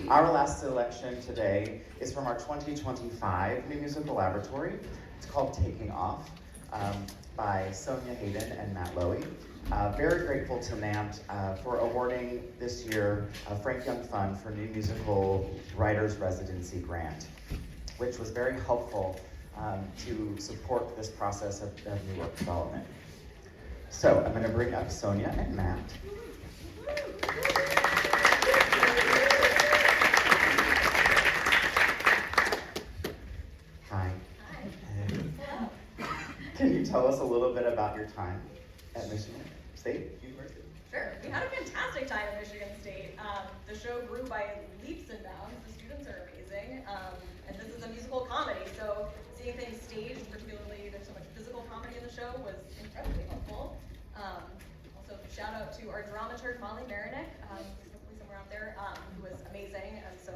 Our last selection today is from our 2025 New Musical Laboratory. It's called Taking Off by Sonya, Hayden, and Lowy. Very grateful to NAMT for awarding this year a Frank Young Fund for New Musical Writers Residency Grant, which was very helpful to support this process of new work development. So I'm going to bring up Sonya and Matt. Hi. Hello. Can you tell us a little bit about your time at Michigan State University? Sure. We had a fantastic time at Michigan State. The show grew by leaps and bounds. The students are amazing. And this is a musical comedy, so seeing things staged, particularly there's so much physical comedy in the show, was incredibly helpful. Also, shout out to our dramaturg, Molly Marinick, hopefully somewhere out there, who was amazing, and so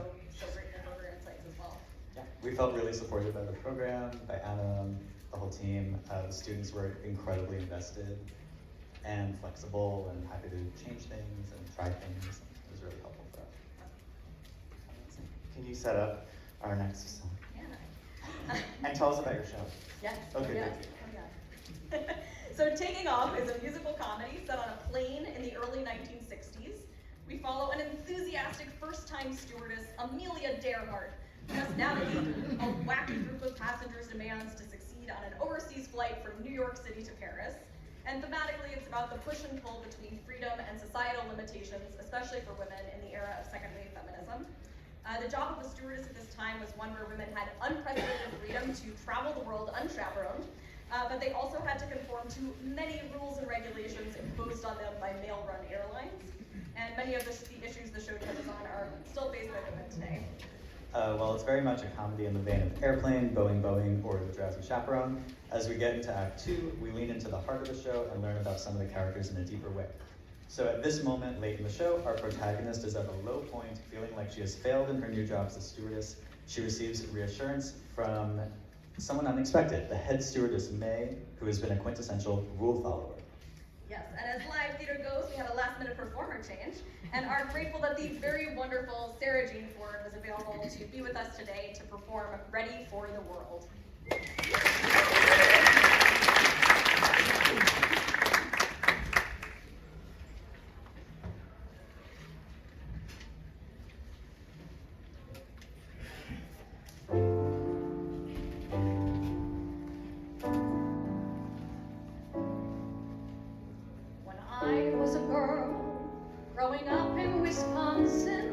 grateful for her insights as well. Yeah, we felt really supported by the program, by Adam, the whole team. The students were incredibly invested and flexible and happy to change things and try things. It was really helpful for us. Can you set up our next song? Yeah. And tell us about your show. Yes. Okay, yes. thank you. So Taking Off is a musical comedy set on a plane in the early 1960s. We follow an enthusiastic first-time stewardess, Amelia Derhart, who must navigate a wacky group of passengers' demands to succeed on an overseas flight from New York City to Paris. And thematically, it's about the push and pull between freedom and societal limitations, especially for women in the era of second-wave feminism. The job of a stewardess at this time was one where women had unprecedented freedom to travel the world unchaperoned, but they also had to conform to many rules and regulations imposed on them by male-run airlines. And many of the issues the show touches on are still faced by women today. Well, it's very much a comedy in the vein of Airplane, Boeing, Boeing, or The Drowsy Chaperone. As we get into Act 2, we lean into the heart of the show and learn about some of the characters in a deeper way. So at this moment late in the show, our protagonist is at a low point, feeling like she has failed in her new job as a stewardess. She receives reassurance from someone unexpected, the head stewardess, May, who has been a quintessential rule follower. Yes, and as live theater goes, we had a last-minute performer change, and are grateful that the very wonderful Sara Ford was available to be with us today to perform Ready for the World. I was a girl growing up in Wisconsin.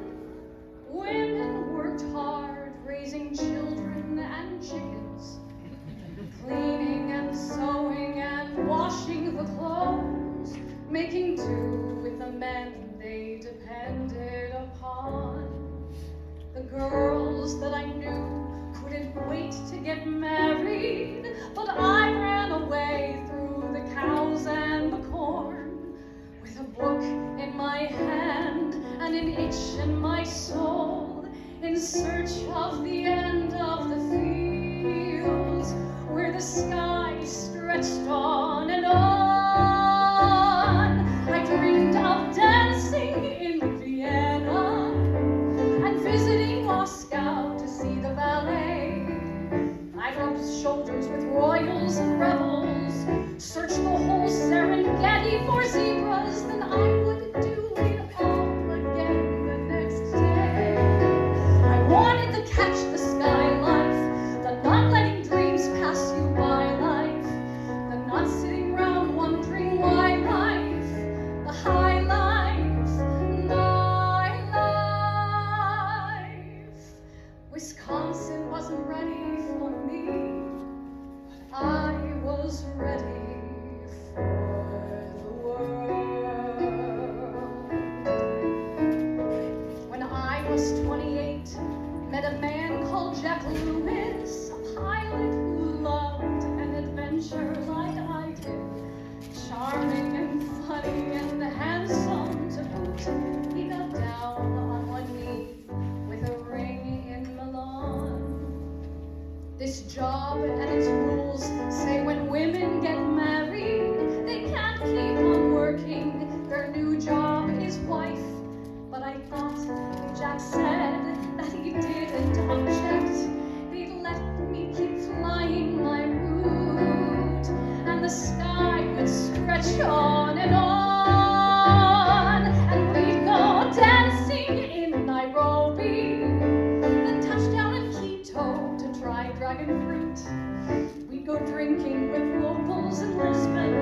Women worked hard raising children and chickens, cleaning and sewing and washing the clothes, making do with the men they depended upon. The girls that I knew couldn't wait to get married, but I ran away through the cows and the corn, with a book in my hand and an itch in my soul, in search of the end of the fields, where the sky stretched on and on. I dreamed of dancing in Vienna and visiting Moscow to see the ballet. I rubbed shoulders with royals and rebels, searched the whole Serengeti for zebras, then I would do it all again the next day. I wanted to catch the sky life, the not letting dreams pass you by life, the not sitting round wondering why life, the high life, my life. Wisconsin wasn't ready for me, but I was ready for the world. When I was 28, met a man called Jack Lewis, a pilot who loved an adventure like I did. Charming and funny and handsome to boot, he got down on one knee with a ring in Milan. This job and its rules say when women get married, they can't keep on working. Their new job is wife. But I thought, Jack said, didn't object. They'd let me keep flying my route, and the sky would stretch on and on, and we'd go dancing in Nairobi, then touchdown in Quito to try dragon fruit. We'd go drinking with locals in Lisbon,